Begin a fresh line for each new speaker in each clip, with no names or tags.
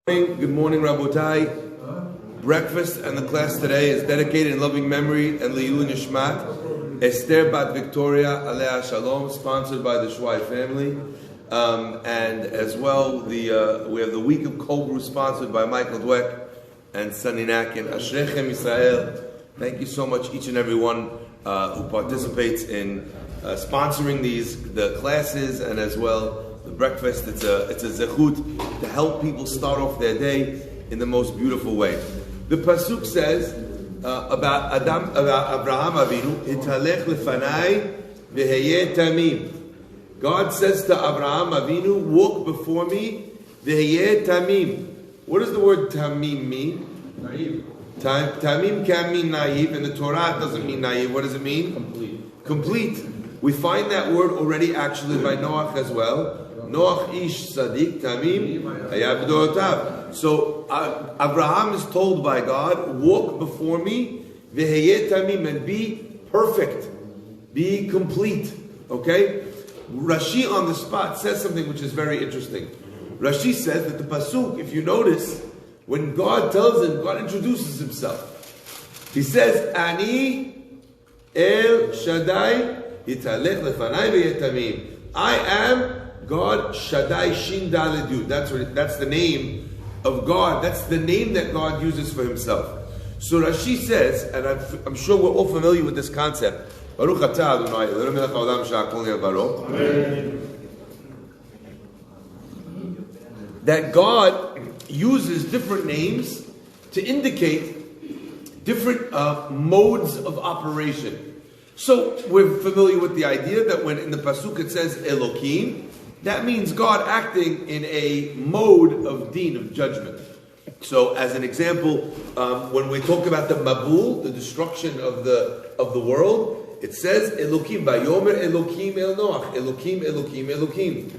Good morning, Rabotai. Breakfast and the class today is dedicated in loving memory and Li'ilui Nishmat Esther Bat Victoria Alea Shalom, sponsored by the Shwai family, and as well we have the week of Kobru sponsored by Michael Dweck and Sunny Nakin. Ashrechem Israel. Thank you so much, each and every one who participates in sponsoring the classes and as well the breakfast. It's a zechut to help people start off their day in the most beautiful way. The pasuk says about Abraham Avinu, "Italech lefanai v'heyeh tamim." God says to Abraham Avinu, "Walk before me, v'heyeh tamim." What does the word tamim mean?
Naive.
Tamim can mean naive, and the Torah doesn't mean naive. What does it mean? Complete. We find that word already actually by Noach as well. Noach ish tzaddik tamim hayab b'dorotav. So Abraham is told by God, walk before me, v'heyeh tamim, and be perfect, be complete. Okay? Rashi on the spot says something which is very interesting. Rashi says that the pasuk, if you notice, when God tells him, God introduces himself. He says, Ani El Shaddai Yitalech lefanai v'heyeh tamim. I am God Shaddai Shin Daled Yud. That's the name of God. That's the name that God uses for himself. So Rashi says, and I'm sure we're all familiar with this concept. Baruch atah Adonai Eloheinu melech haolam she'akol nהיה baro. That God uses different names to indicate different modes of operation. So we're familiar with the idea that when in the pasuk it says Elokim, that means God acting in a mode of deen, of judgment. So, as an example, when we talk about the Mabul, the destruction of the world, it says Elokim, Vayomer Elokim El Noach, Elokim, Elokim, Elokim.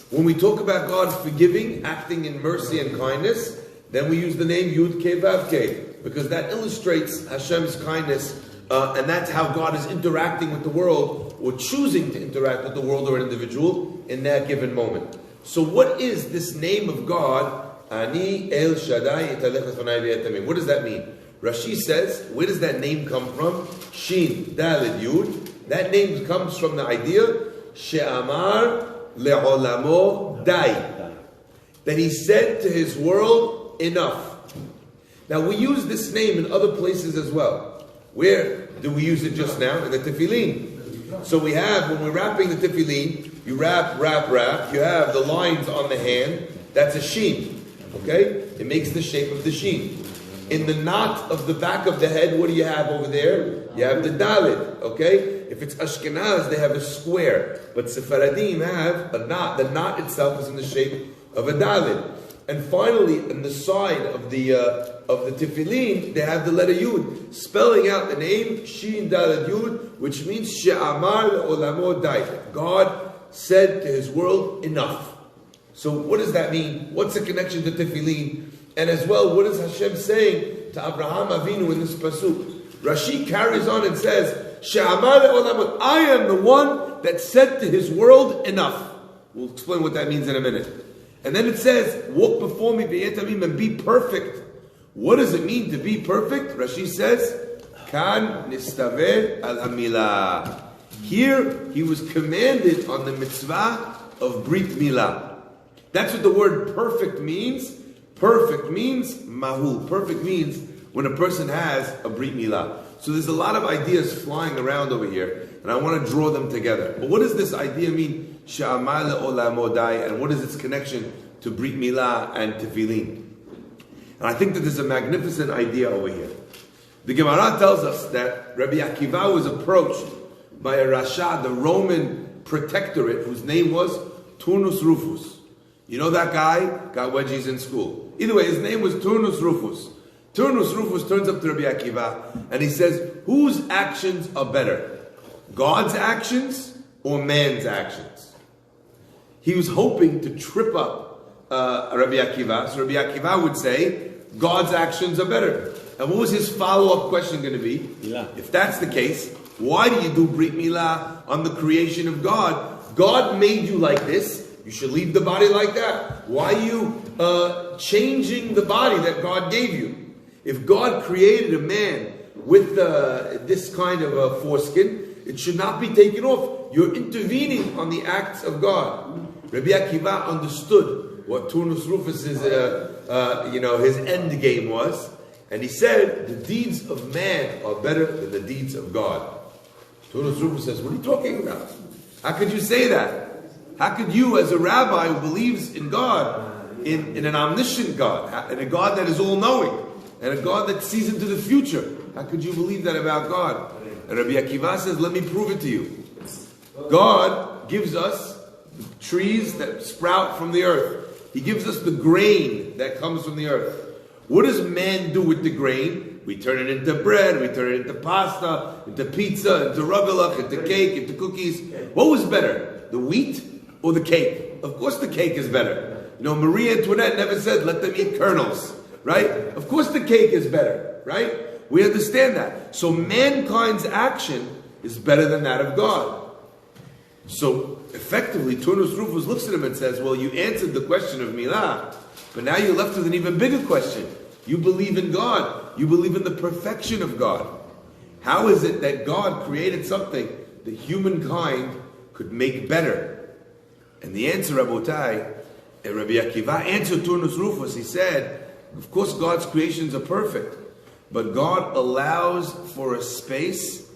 When we talk about God forgiving, acting in mercy and kindness, then we use the name Yud Kei Vav Kei, because that illustrates Hashem's kindness, and that's how God is interacting with the world, or choosing to interact with the world or an individual in that given moment. So what is this name of God? Ani El Shaddai Yitalech lefanai v'heyeh tamim. What does that mean? Rashi says, where does that name come from? Shin Daled Yud. That name comes from the idea She'amar le'olamo dai. That he said to his world, enough. Now we use this name in other places as well. Where do we use it just now? In the tefillin. So we have, when we're wrapping the tefillin, you wrap. You have the lines on the hand. That's a sheen. Okay? It makes the shape of the sheen. In the knot of the back of the head, what do you have over there? You have the dalit. Okay? If it's Ashkenaz, they have a square. But Sephardim have a knot. The knot itself is in the shape of a dalit. And finally, on the side of the tefillin, they have the letter Yud, spelling out the name Shin Daled Yud, which means She'amar le'olamo dai. God said to his world, enough. So what does that mean? What's the connection to tefillin? And as well, what is Hashem saying to Abraham Avinu in this pasuk? Rashi carries on and says, She'amar le'olamo, I am the one that said to his world, enough. We'll explain what that means in a minute. And then it says, walk before me, v'heyeh tamim, and be perfect. What does it mean to be perfect? Rashi says, Kan nistaveh al hamilah. Here, he was commanded on the mitzvah of Brit Milah. That's what the word perfect means. Perfect means mahul. Perfect means when a person has a Brit Milah. So there's a lot of ideas flying around over here, and I want to draw them together. But what does this idea mean? She'amar le'olamo dai, and what is its connection to Brit Milah and Tefillin? And I think that there's a magnificent idea over here. The Gemara tells us that Rabbi Akiva was approached by a Rasha, the Roman protectorate, whose name was Turnus Rufus. You know that guy? Got wedgies in school. Either way, his name was Turnus Rufus. Turnus Rufus turns up to Rabbi Akiva and he says, whose actions are better? God's actions or man's actions? He was hoping to trip up Rabbi Akiva. So Rabbi Akiva would say, God's actions are better. And what was his follow-up question going to be? Yeah. If that's the case, why do you do Brit Milah on the creation of God? God made you like this. You should leave the body like that. Why are you changing the body that God gave you? If God created a man with this kind of a foreskin, it should not be taken off. You're intervening on the acts of God. Rabbi Akiva understood what Turnus Rufus' his end game was, and he said, the deeds of man are better than the deeds of God. Turnus Rufus says, what are you talking about? How could you say that? How could you, as a rabbi who believes in God, in an omniscient God, in a God that is all-knowing, and a God that sees into the future, how could you believe that about God? And Rabbi Akiva says, let me prove it to you. God gives us trees that sprout from the earth. He gives us the grain that comes from the earth. What does man do with the grain? We turn it into bread, we turn it into pasta, into pizza, into ravilach, into cake, into cookies. What was better, the wheat or the cake? Of course the cake is better. Marie Antoinette never said, let them eat kernels, right? Of course the cake is better, right? We understand that. So mankind's action is better than that of God. So effectively, Turnus Rufus looks at him and says, well, you answered the question of Milah, but now you're left with an even bigger question. You believe in God. You believe in the perfection of God. How is it that God created something that humankind could make better? And the answer, Rabbi Akiva answered Turnus Rufus. He said, of course God's creations are perfect, but God allows for a space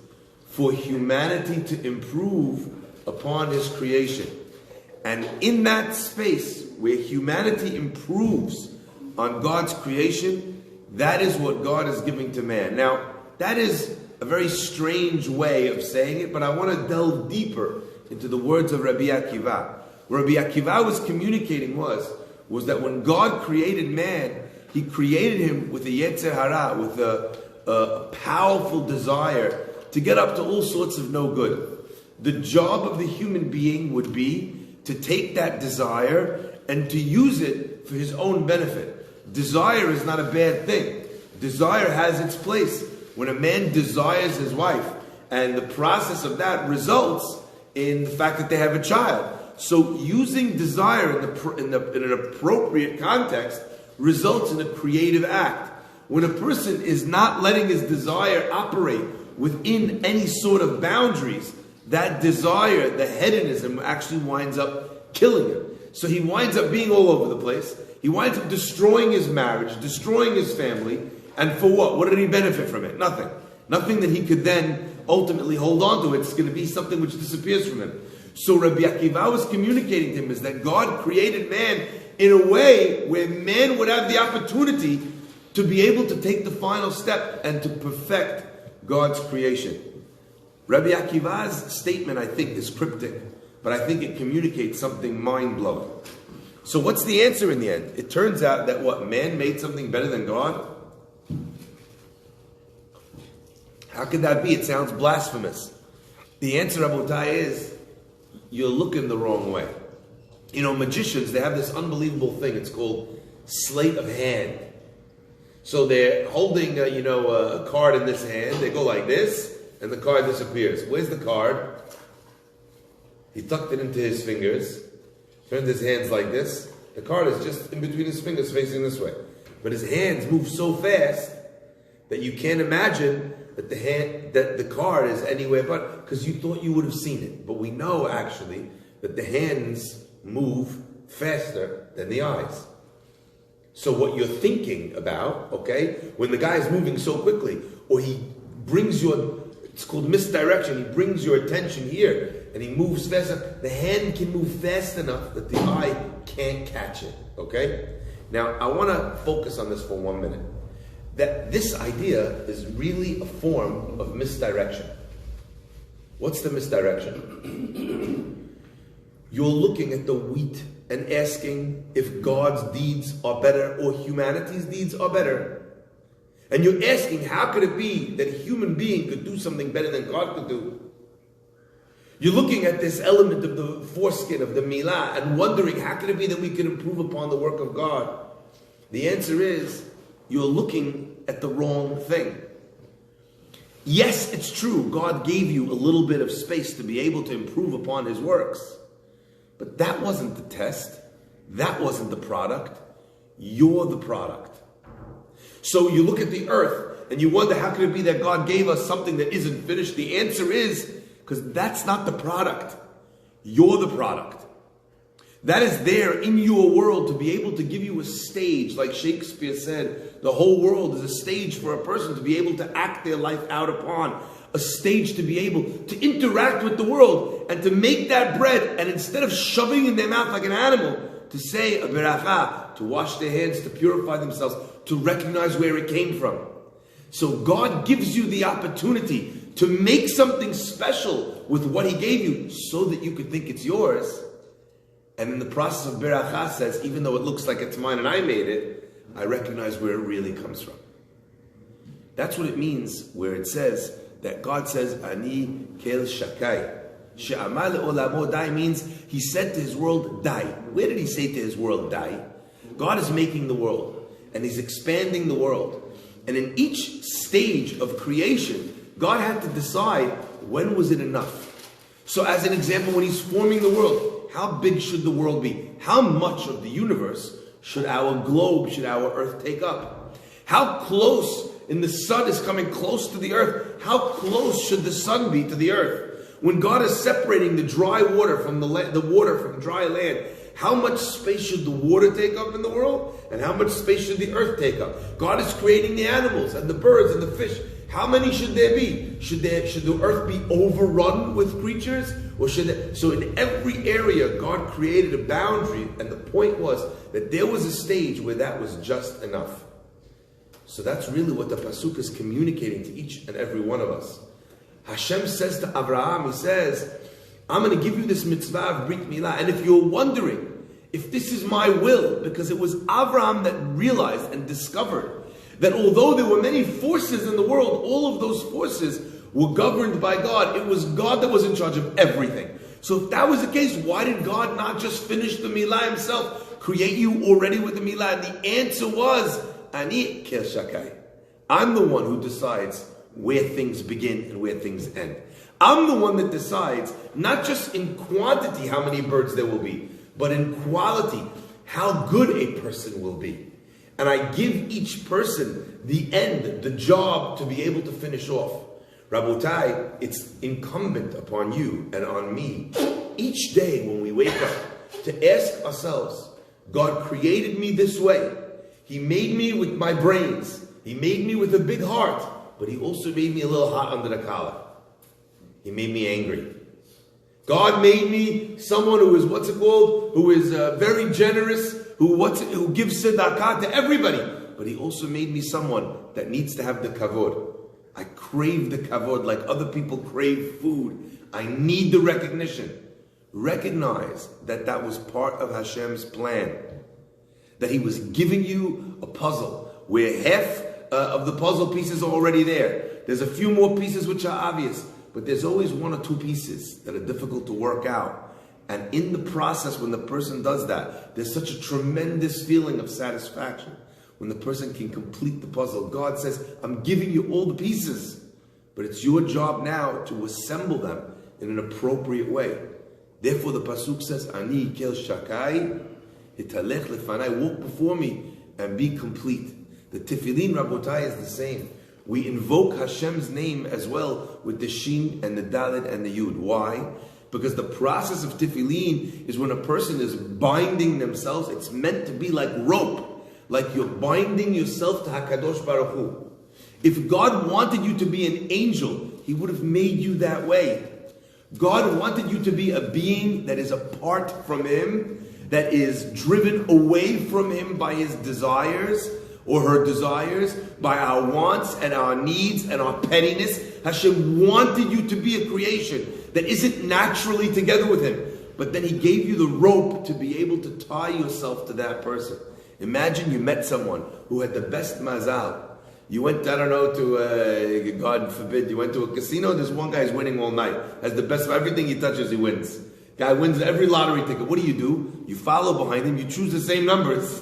for humanity to improve upon His creation. And in that space where humanity improves on God's creation, that is what God is giving to man. Now, that is a very strange way of saying it, but I want to delve deeper into the words of Rabbi Akiva. What Rabbi Akiva was communicating was that when God created man, He created him with a yetzer hara, with a powerful desire to get up to all sorts of no good. The job of the human being would be to take that desire and to use it for his own benefit. Desire is not a bad thing. Desire has its place. When a man desires his wife, and the process of that results in the fact that they have a child. So using desire in an appropriate context results in a creative act. When a person is not letting his desire operate within any sort of boundaries, that desire, the hedonism, actually winds up killing him. So he winds up being all over the place. He winds up destroying his marriage, destroying his family, and for what? What did he benefit from it? Nothing. Nothing that he could then ultimately hold on to. It's going to be something which disappears from him. So Rabbi Akiva was communicating to him is that God created man in a way where man would have the opportunity to be able to take the final step and to perfect God's creation. Rabbi Akiva's statement, I think, is cryptic, but I think it communicates something mind-blowing. So what's the answer in the end? It turns out that what? Man made something better than God? How could that be? It sounds blasphemous. The answer, Rabotai, is you're looking the wrong way. Magicians, they have this unbelievable thing. It's called sleight of hand. So they're holding, a card in this hand. They go like this, and the card disappears. Where's the card? He tucked it into his fingers, turned his hands like this. The card is just in between his fingers facing this way. But his hands move so fast that you can't imagine that the card is anywhere but, because you thought you would have seen it. But we know actually that the hands move faster than the eyes. So what you're thinking about, when the guy is moving so quickly, or he brings it's called misdirection, he brings your attention here, and he moves faster, the hand can move fast enough that the eye can't catch it, Now, I want to focus on this for 1 minute. That this idea is really a form of misdirection. What's the misdirection? You're looking at the wheat and asking if God's deeds are better or humanity's deeds are better. And you're asking, how could it be that a human being could do something better than God could do? You're looking at this element of the foreskin, of the milah, and wondering, how could it be that we can improve upon the work of God? The answer is, you're looking at the wrong thing. Yes, it's true, God gave you a little bit of space to be able to improve upon His works. But that wasn't the test. That wasn't the product. You're the product. So you look at the earth and you wonder, how could it be that God gave us something that isn't finished? The answer is, because that's not the product. You're the product. That is there in your world to be able to give you a stage. Like Shakespeare said, the whole world is a stage for a person to be able to act their life out upon. A stage to be able to interact with the world and to make that bread, and instead of shoving in their mouth like an animal, to say a beracha, to wash their hands, to purify themselves, to recognize where it came from. So God gives you the opportunity to make something special with what He gave you so that you could think it's yours. And in the process of beracha says, even though it looks like it's mine and I made it, I recognize where it really comes from. That's what it means where it says that God says, Ani kel shakai. She'amar le'olamo dai means He said to His world, dai. Where did He say to His world, dai? God is making the world and He's expanding the world. And in each stage of creation, God had to decide when was it enough. So as an example, when He's forming the world, how big should the world be? How much of the universe should our globe, should our earth take up? How close, and the sun is coming close to the earth, how close should the sun be to the earth? When God is separating the dry water from the water from dry land, how much space should the water take up in the world? And how much space should the earth take up? God is creating the animals and the birds and the fish. How many should there be? Should the earth be overrun with creatures? Or so in every area, God created a boundary, and the point was that there was a stage where that was just enough. So that's really what the Pasuk is communicating to each and every one of us. Hashem says to Abraham, He says, I'm going to give you this mitzvah of Brit Milah. And if you're wondering if this is my will, because it was Abraham that realized and discovered that although there were many forces in the world, all of those forces were governed by God. It was God that was in charge of everything. So if that was the case, why did God not just finish the Milah Himself, create you already with the Milah? And the answer was, Ani kel shakai. I'm the one who decides where things begin and where things end. I'm the one that decides, not just in quantity how many birds there will be, but in quality, how good a person will be. And I give each person the end, the job to be able to finish off. Rabotai, it's incumbent upon you and on me, each day when we wake up, to ask ourselves, God created me this way. He made me with my brains. He made me with a big heart, but He also made me a little hot under the collar. He made me angry. God made me someone who is, who is very generous, who gives tzedakah to everybody. But He also made me someone that needs to have the kavod. I crave the kavod like other people crave food. I need the recognition. Recognize that that was part of Hashem's plan. That He was giving you a puzzle where half of the puzzle pieces are already there. There's a few more pieces which are obvious, but there's always one or two pieces that are difficult to work out. And in the process, when the person does that, there's such a tremendous feeling of satisfaction. When the person can complete the puzzle, God says, I'm giving you all the pieces, but it's your job now to assemble them in an appropriate way. Therefore, the Pasuk says, Ani kel shakai, hitalech lefanai, walk before me and be complete. The tefillin, Rabotai, is the same. We invoke Hashem's name as well with the Shin and the Dalet and the Yud. Why? Because the process of tefillin is when a person is binding themselves. It's meant to be like rope. Like you're binding yourself to HaKadosh Baruch Hu. If God wanted you to be an angel, He would have made you that way. God wanted you to be a being that is apart from Him, that is driven away from Him by His desires or her desires, by our wants and our needs and our pettiness. Hashem wanted you to be a creation that isn't naturally together with Him. But then He gave you the rope to be able to tie yourself to that person. Imagine you met someone who had the best mazal. You went, I don't know, to, God forbid, you went to a casino, there's one guy who's winning all night. Has the best of everything he touches, he wins. Guy wins every lottery ticket. What do? You follow behind him, you choose the same numbers.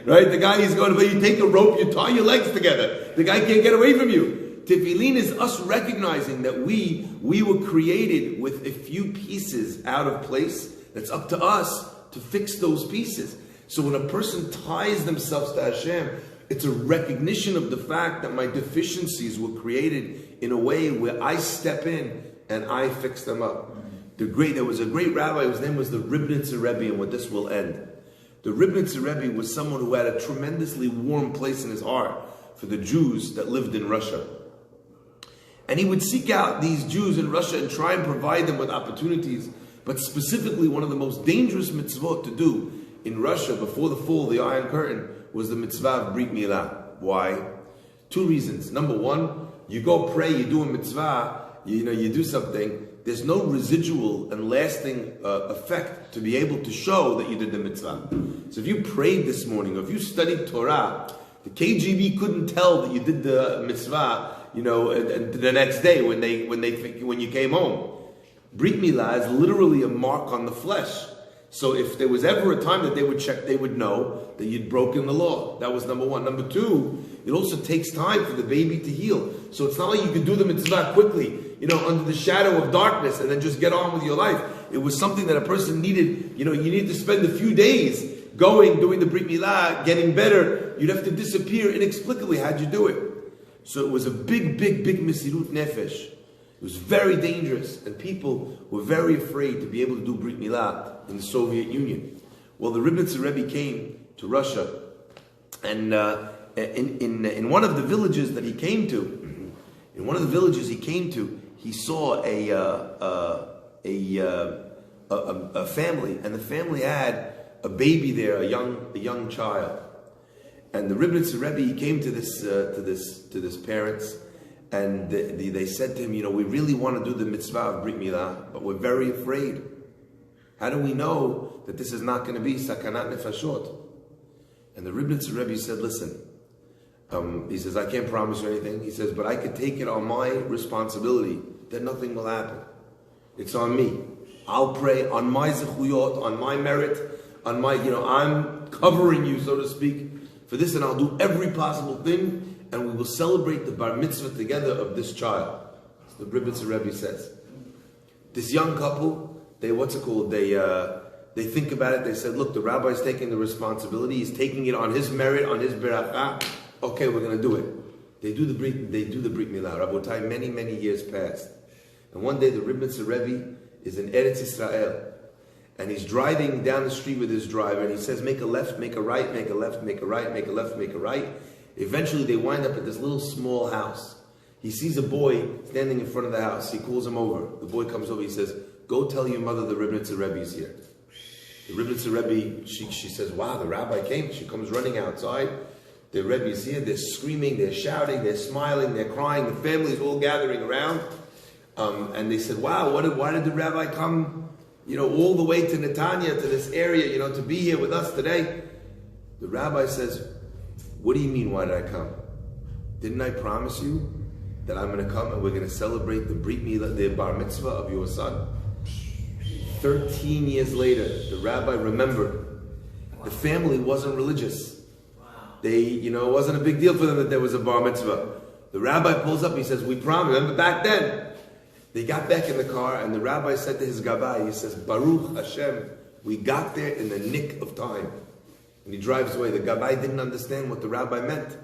Right? The guy he's going to, you take a rope, you tie your legs together. The guy can't get away from you. Tefillin is us recognizing that we were created with a few pieces out of place, It's up to us to fix those pieces. So when a person ties themselves to Hashem, it's a recognition of the fact that my deficiencies were created in a way where I step in and I fix them up. There was a great rabbi whose name was the Ribnitzer Rebbe, and with this will end. The Ribnitzer Rebbe was someone who had a tremendously warm place in his heart for the Jews that lived in Russia. And he would seek out these Jews in Russia and try and provide them with opportunities. But specifically, one of the most dangerous mitzvot to do in Russia before the fall of the Iron Curtain was the mitzvah of Brit Milah. Why? Two reasons. Number one, you go pray, you do a mitzvah, you do something. There's no residual and lasting effect to be able to show that you did the mitzvah. So if you prayed this morning, or if you studied Torah, the KGB couldn't tell that you did the mitzvah, the next day when you came home. Brit Milah is literally a mark on the flesh. So if there was ever a time that they would check, they would know that you'd broken the law. That was number one. Number two, it also takes time for the baby to heal. So it's not like you could do the mitzvah quickly, under the shadow of darkness and then just get on with your life. It was something that a person needed, you need to spend a few days doing the Brit Milah, getting better. You'd have to disappear inexplicably. How'd you do it? So it was a big Mesirut Nefesh. It was very dangerous, and people were very afraid to be able to do Brit Milah in the Soviet Union. Well, the Ribnitzer Rebbe came to Russia, and in one of the villages that he came to, he saw a family, and the family had a baby there, a young child. And the Ribnitzer Rebbe, he came to this parents. And they said to him, we really want to do the mitzvah of Brit Milah, but we're very afraid. How do we know that this is not going to be sakanat nefashot? And the Ribnitzer Rebbe said, listen, he says, I can't promise you anything. He says, but I could take it on my responsibility that nothing will happen. It's on me. I'll pray on my zechuyot, on my merit, on my, I'm covering you, so to speak, for this, and I'll do every possible thing, and we will celebrate the bar mitzvah together of this child. So the Ribnitzer Rebbe says. This young couple, they think about it, they said, look, the rabbi's taking the responsibility, he's taking it on his merit, on his berakah. Okay, we're going to do it. They do the Brit Milah. Rabotai, many years passed. And one day the Ribnitzer Rebbe is in Eretz Israel, and he's driving down the street with his driver, and he says, make a left, make a right, make a left, make a right, make a left, make a right. Eventually they wind up at this little small house. He sees a boy standing in front of the house. He calls him over. The boy comes over. He says, go tell your mother the Ribnitzer Rebbe is here. The Ribnitzer Rebbe, she says, wow, the rabbi came. She comes running outside. The Rebbe is here. They're screaming, they're shouting, they're smiling, they're crying. The family's all gathering around. And they said, wow, why did the rabbi come, all the way to Netanya, to this area, to be here with us today? The rabbi says, what do you mean, why did I come? Didn't I promise you that I'm going to come and we're going to celebrate the Brit Milah, the bar mitzvah of your son? 13 years later, the rabbi remembered. The family wasn't religious. It wasn't a big deal for them that there was a bar mitzvah. The rabbi pulls up, he says, we promised. Remember back then? They got back in the car, and the rabbi said to his gabbai, he says, Baruch Hashem, we got there in the nick of time. And he drives away. The gabbai didn't understand what the rabbi meant.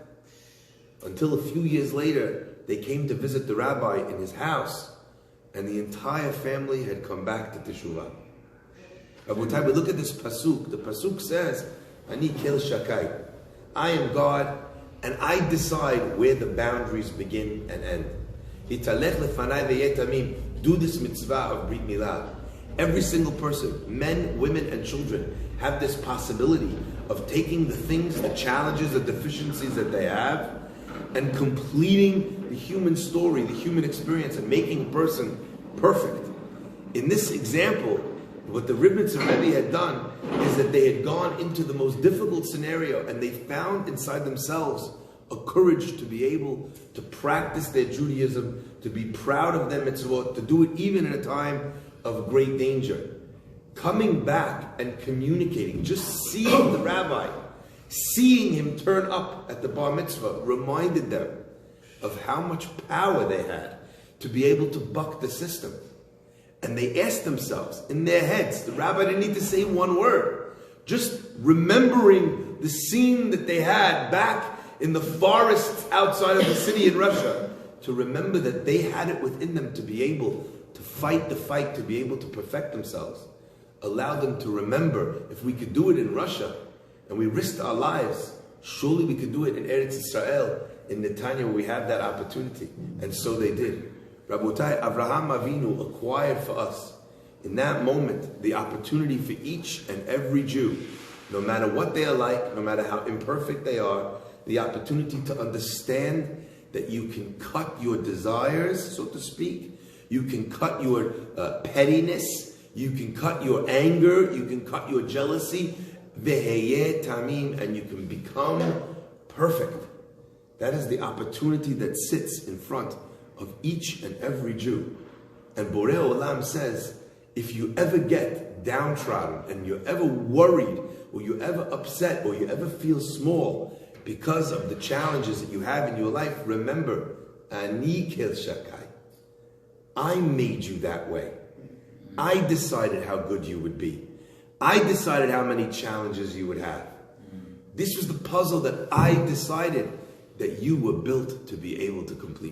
Until a few years later, they came to visit the rabbi in his house, and the entire family had come back to Teshuvah. Rabotai, we look at this pasuk. The pasuk says, Ani kel shakai. I am God, and I decide where the boundaries begin and end. Lech Lecha, do this mitzvah of Brit Milah. Every single person, men, women, and children, have this possibility of taking the things, the challenges, the deficiencies that they have, and completing the human story, the human experience, and making a person perfect. In this example, what the Ribnitzer Rebbe had done is that they had gone into the most difficult scenario, and they found inside themselves a courage to be able to practice their Judaism, to be proud of their mitzvot, to do it even in a time of great danger. Coming back and communicating, just seeing the rabbi, seeing him turn up at the bar mitzvah, reminded them of how much power they had to be able to buck the system. And they asked themselves in their heads, the rabbi didn't need to say one word, just remembering the scene that they had back in the forests outside of the city in Russia, to remember that they had it within them to be able to fight the fight, to be able to perfect themselves. Allow them to remember, if we could do it in Russia, and we risked our lives, surely we could do it in Eretz Israel, in Netanya, where we have that opportunity. And so they did. Rabotai, Avraham Avinu acquired for us, in that moment, the opportunity for each and every Jew, no matter what they are like, no matter how imperfect they are, the opportunity to understand that you can cut your desires, so to speak. You can cut your pettiness. You can cut your anger. You can cut your jealousy. Veheye tamim, and you can become perfect. That is the opportunity that sits in front of each and every Jew. And Borei Olam says, if you ever get downtrodden and you're ever worried or you're ever upset or you ever feel small because of the challenges that you have in your life, remember, Ani kel shakai. I made you that way. I decided how good you would be. I decided how many challenges you would have. This was the puzzle that I decided that you were built to be able to complete.